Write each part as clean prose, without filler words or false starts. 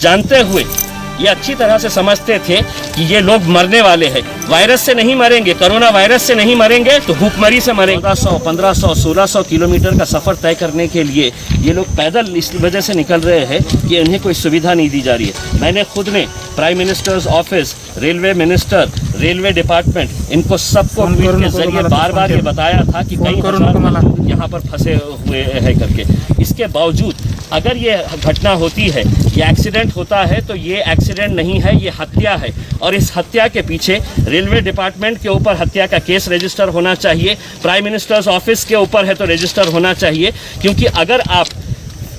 जानते हुए ये अच्छी तरह से समझते थे कि ये लोग मरने वाले हैं। वायरस से नहीं मरेंगे, कोरोना वायरस से नहीं मरेंगे तो भूखमरी से मरेंगे। 1400, 1500, 1600 किलोमीटर का सफ़र तय करने के लिए ये लोग पैदल इस वजह से निकल रहे हैं कि उन्हें कोई सुविधा नहीं दी जा रही है। मैंने खुद ने prime minister's office, railway minister, railway department, इनको सबको ट्वीट के जरिए बार बार ये बताया था कि कई हजार यहाँ पर फंसे हुए हैं करके। इसके बावजूद अगर ये घटना होती है, ये एक्सीडेंट होता है, तो ये एक्सीडेंट नहीं है, ये हत्या है। और इस हत्या के पीछे रेलवे डिपार्टमेंट के ऊपर हत्या का केस रजिस्टर होना चाहिए, प्राइम मिनिस्टर्स ऑफिस के ऊपर है तो रजिस्टर होना चाहिए। क्योंकि अगर आप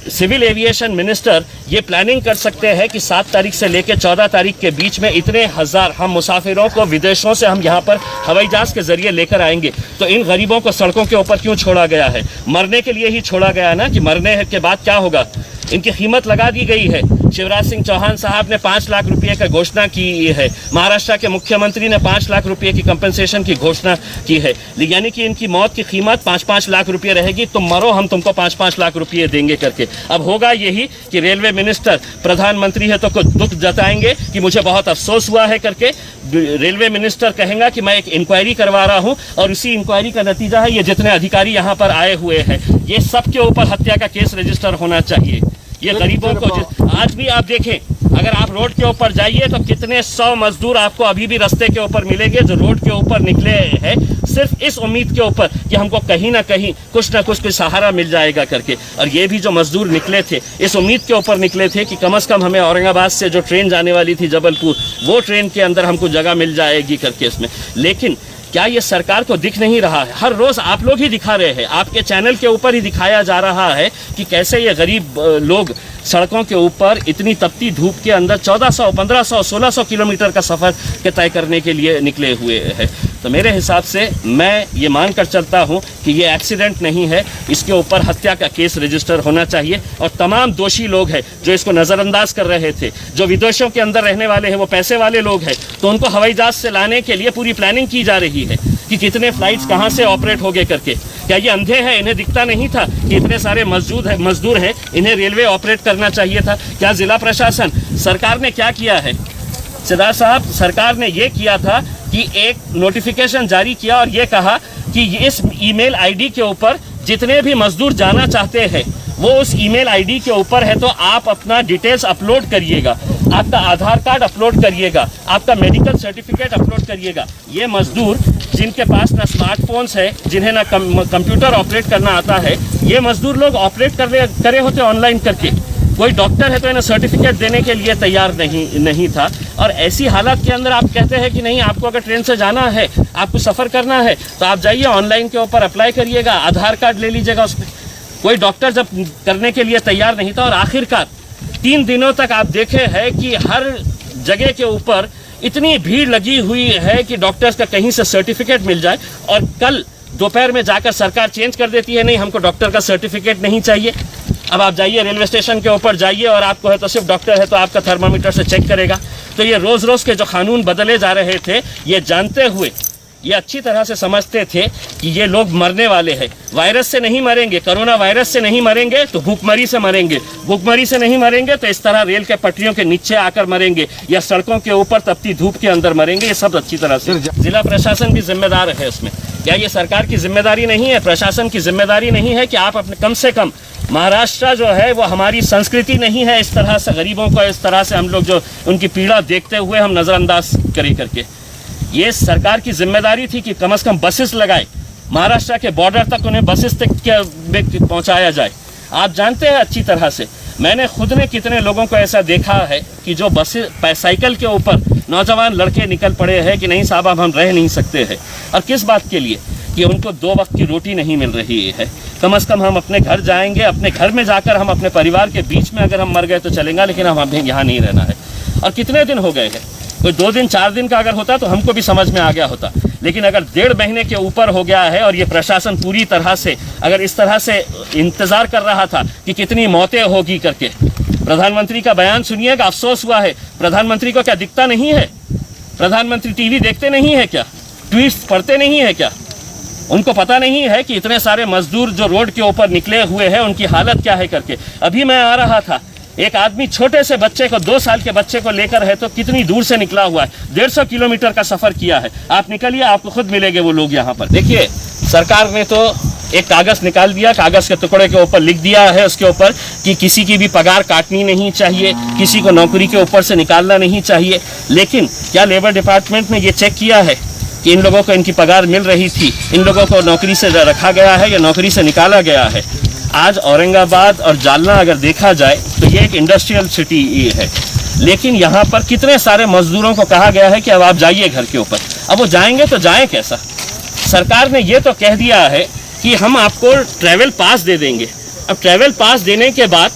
सिविल एविएशन मिनिस्टर ये प्लानिंग कर सकते हैं कि 7 तारीख से लेकर 14 तारीख के बीच में इतने हजार हम मुसाफिरों को विदेशों से हम यहाँ पर हवाई जहाज के जरिए लेकर आएंगे, तो इन गरीबों को सड़कों के ऊपर क्यों छोड़ा गया है? मरने के लिए ही छोड़ा गया ना, कि मरने के बाद क्या होगा। इनकी कीमत लगा दी गई है। शिवराज सिंह चौहान साहब ने 5 लाख रुपये का घोषणा की है। महाराष्ट्र के मुख्यमंत्री ने 5 लाख रुपये की कंपनसेशन की घोषणा की है। यानी कि इनकी मौत की कीमत 5-5 लाख रुपये रहेगी। तुम मरो, हम तुमको 5-5 लाख रुपये देंगे करके। अब होगा यही कि रेलवे मिनिस्टर प्रधानमंत्री है तो कुछ दुख जताएंगे कि मुझे बहुत अफसोस हुआ है करके। रेलवे मिनिस्टर कहेगा कि मैं एक इंक्वायरी करवा रहा हूं और उसी इंक्वायरी का नतीजा है ये जितने अधिकारी यहाँ पर आए हुए हैं, ये सब के ऊपर हत्या का केस रजिस्टर होना चाहिए। ये गरीबों को आज भी आप देखें, अगर आप रोड के ऊपर जाइए तो कितने 100 मजदूर आपको अभी भी रास्ते के ऊपर मिलेंगे जो रोड के ऊपर निकले हैं सिर्फ इस उम्मीद के ऊपर कि हमको कहीं ना कहीं कुछ ना कुछ सहारा मिल जाएगा करके। और ये भी जो मजदूर निकले थे इस उम्मीद के ऊपर निकले थे कि कम से कम हमें औरंगाबाद से जो ट्रेन जाने वाली थी जबलपुर, वो ट्रेन के अंदर हमको जगह मिल जाएगी करके इसमें। लेकिन क्या ये सरकार को दिख नहीं रहा है? हर रोज़ आप लोग ही दिखा रहे हैं, आपके चैनल के ऊपर ही दिखाया जा रहा है कि कैसे ये गरीब लोग सड़कों के ऊपर इतनी तपती धूप के अंदर 1400, 1500, 1600 किलोमीटर का सफ़र के तय करने के लिए निकले हुए हैं। तो मेरे हिसाब से मैं ये मान कर चलता हूँ कि ये एक्सीडेंट नहीं है, इसके ऊपर हत्या का केस रजिस्टर होना चाहिए। और तमाम दोषी लोग हैं जो इसको नज़रअंदाज कर रहे थे, जो विदेशों के अंदर रहने वाले हैं, वो पैसे वाले लोग हैं, तो उनको हवाई जहाज से लाने के लिए पूरी प्लानिंग की जा रही है कि कितने फ्लाइट्स कहाँ से ऑपरेट हो गए करके। क्या ये अंधे हैं, इन्हें दिखता नहीं था कि इतने सारे मजदूर हैं, इन्हें रेलवे ऑपरेट करना चाहिए था? क्या जिला प्रशासन, सरकार ने क्या किया है? सिद्धार्थ साहब, सरकार ने ये किया था कि एक नोटिफिकेशन जारी किया और ये कहा कि इस ईमेल आईडी के ऊपर जितने भी मजदूर जाना चाहते हैं वो उस ईमेल आईडी के ऊपर है, तो आप अपना डिटेल्स अपलोड करिएगा, आपका आधार कार्ड अपलोड करिएगा, आपका मेडिकल सर्टिफिकेट अपलोड करिएगा। ये मजदूर जिनके पास ना स्मार्टफोन्स है, जिन्हें ना कंप्यूटर ऑपरेट करना आता है, ये मजदूर लोग ऑपरेट करे होते ऑनलाइन करके। कोई डॉक्टर है तो इन्हें सर्टिफिकेट देने के लिए तैयार नहीं था। और ऐसी हालत के अंदर आप कहते हैं कि नहीं, आपको अगर ट्रेन से जाना है, आपको सफ़र करना है, तो आप जाइए ऑनलाइन के ऊपर अप्लाई करिएगा, आधार कार्ड ले लीजिएगा उसमें। कोई डॉक्टर जब करने के लिए तैयार नहीं था और आखिरकार 3 दिनों तक आप देखे हैं कि हर जगह के ऊपर इतनी भीड़ लगी हुई है कि डॉक्टर्स का कहीं से सर्टिफिकेट मिल जाए, और कल दोपहर में जाकर सरकार चेंज कर देती है, नहीं हमको डॉक्टर का सर्टिफिकेट नहीं चाहिए। अब आप जाइए रेलवे स्टेशन के ऊपर जाइए और आपको है तो सिर्फ डॉक्टर है तो आपका थर्मामीटर से चेक करेगा। तो ये रोज़ रोज़ के जो कानून बदले जा रहे थे, ये जानते हुए, ये अच्छी तरह से समझते थे कि ये लोग मरने वाले हैं। वायरस से नहीं मरेंगे, कोरोना वायरस से नहीं मरेंगे तो भूखमरी से मरेंगे, भूखमरी से नहीं मरेंगे तो इस तरह रेल के पटरियों के नीचे आकर मरेंगे या सड़कों के ऊपर तपती धूप के अंदर मरेंगे। ये सब अच्छी तरह से जिला प्रशासन भी जिम्मेदार है उसमें। क्या ये सरकार की जिम्मेदारी नहीं है, प्रशासन की जिम्मेदारी नहीं है कि आप अपने कम से कम, महाराष्ट्र जो है वो हमारी संस्कृति नहीं है इस तरह से गरीबों को, इस तरह से हम लोग जो उनकी पीड़ा देखते हुए हम नज़रअंदाज करें करके। ये सरकार की जिम्मेदारी थी कि कम से कम बसेस लगाए, महाराष्ट्र के बॉर्डर तक उन्हें बसेस तक पहुंचाया जाए। आप जानते हैं अच्छी तरह से, मैंने खुद ने कितने लोगों को ऐसा देखा है कि जो बसेस साइकिल के ऊपर नौजवान लड़के निकल पड़े हैं कि नहीं साहब अब हम रह नहीं सकते हैं। और किस बात के लिए? कि उनको 2 वक्त की रोटी नहीं मिल रही है। कम से कम हम अपने घर जाएंगे, अपने घर में जाकर हम अपने परिवार के बीच में अगर हम मर गए तो चलेगा, लेकिन हम हमें यहाँ नहीं रहना है। और कितने दिन हो गए हैं? कोई 2 दिन 4 दिन का अगर होता तो हमको भी समझ में आ गया होता, लेकिन अगर 1.5 महीने के ऊपर हो गया है और ये प्रशासन पूरी तरह से अगर इस तरह से इंतज़ार कर रहा था कि कितनी मौतें होगी करके। प्रधानमंत्री का बयान सुनिएगा, अफसोस हुआ है। प्रधानमंत्री को क्या दिखता नहीं है? प्रधानमंत्री टीवी देखते नहीं है क्या? ट्वीट्स पढ़ते नहीं है क्या? उनको पता नहीं है कि इतने सारे मजदूर जो रोड के ऊपर निकले हुए हैं उनकी हालत क्या है करके। अभी मैं आ रहा था एक आदमी छोटे से बच्चे को 2 साल के बच्चे को लेकर है तो कितनी दूर से निकला हुआ है, 150 किलोमीटर का सफर किया है। आप निकलिए, आपको खुद मिलेंगे वो लोग यहाँ पर। देखिए, सरकार ने तो एक कागज निकाल दिया, कागज के टुकड़े के ऊपर लिख दिया है उसके ऊपर कि किसी की भी पगार काटनी नहीं चाहिए, किसी को नौकरी के ऊपर से निकालना नहीं चाहिए। लेकिन क्या लेबर डिपार्टमेंट ने ये चेक किया है कि इन लोगों को इनकी पगार मिल रही थी, इन लोगों को नौकरी से रखा गया है या नौकरी से निकाला गया है? आज औरंगाबाद और जालना अगर देखा जाए तो ये एक इंडस्ट्रियल सिटी है, लेकिन यहाँ पर कितने सारे मजदूरों को कहा गया है कि अब आप जाइए घर के ऊपर। अब वो जाएंगे तो जाएं कैसा? सरकार ने ये तो कह दिया है कि हम आपको ट्रैवल पास दे देंगे। अब ट्रैवल पास देने के बाद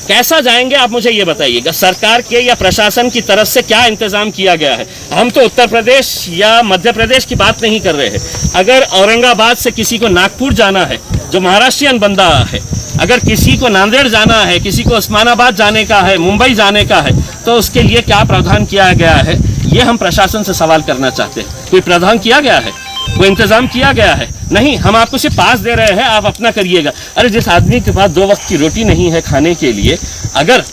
कैसा जाएंगे आप मुझे ये बताइएगा। सरकार के या प्रशासन की तरफ से क्या इंतजाम किया गया है? हम तो उत्तर प्रदेश या मध्य प्रदेश की बात नहीं कर रहे हैं। अगर औरंगाबाद से किसी को नागपुर जाना है, जो महाराष्ट्रियन बंदा है, अगर किसी को नांदेड़ जाना है, किसी को उस्मानाबाद जाने का है, मुंबई जाने का है, तो उसके लिए क्या प्रावधान किया गया है? ये हम प्रशासन से सवाल करना चाहते हैं। कोई प्रावधान किया गया है? कोई इंतजाम किया गया है? नहीं, हम आपको सिर्फ पास दे रहे हैं, आप अपना करिएगा। अरे जिस आदमी के पास 2 वक्त की रोटी नहीं है खाने के लिए, अगर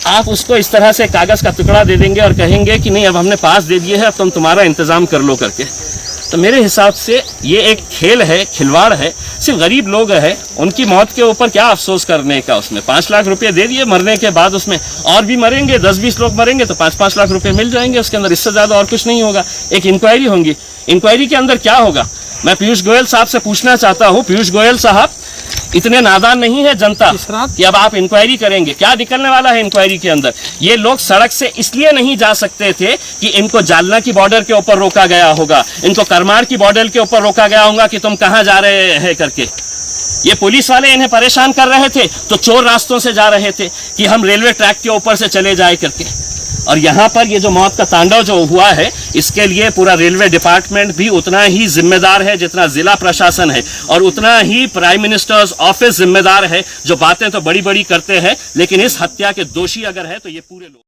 आप उसको इस तरह से कागज का टुकड़ा दे देंगे और कहेंगे कि नहीं अब हमने पास दे दिए है, अब तुम तुम्हारा इंतजाम कर लो करके, तो मेरे हिसाब से ये एक खेल है, खिलवाड़ है। सिर्फ गरीब लोग हैं, उनकी मौत के ऊपर क्या अफसोस करने का? उसमें 5 लाख रुपए दे दिए, मरने के बाद उसमें और भी मरेंगे, 10-20 लोग मरेंगे तो 5-5 लाख रुपए मिल जाएंगे उसके अंदर। इससे ज़्यादा और कुछ नहीं होगा। एक इंक्वायरी होंगी, इंक्वायरी के अंदर क्या होगा? मैं पीयूष गोयल साहब से पूछना चाहता हूँ, पीयूष गोयल साहब, इतने नादान नहीं है जनता कि अब आप इंक्वायरी करेंगे? क्या निकलने वाला है इंक्वायरी के अंदर? ये लोग सड़क से इसलिए नहीं जा सकते थे कि इनको जालना की बॉर्डर के ऊपर रोका गया होगा, इनको करमाड़ की बॉर्डर के ऊपर रोका गया होगा कि तुम कहाँ जा रहे हैं करके। ये पुलिस वाले इन्हें परेशान कर रहे थे तो चोर रास्तों से जा रहे थे कि हम रेलवे ट्रैक के ऊपर से चले जाए करके। और यहाँ पर ये जो मौत का तांडव जो हुआ है, इसके लिए पूरा रेलवे डिपार्टमेंट भी उतना ही जिम्मेदार है जितना जिला प्रशासन है, और उतना ही प्राइम मिनिस्टर्स ऑफिस जिम्मेदार है। जो बातें तो बड़ी बड़ी करते हैं, लेकिन इस हत्या के दोषी अगर है तो ये पूरे लोग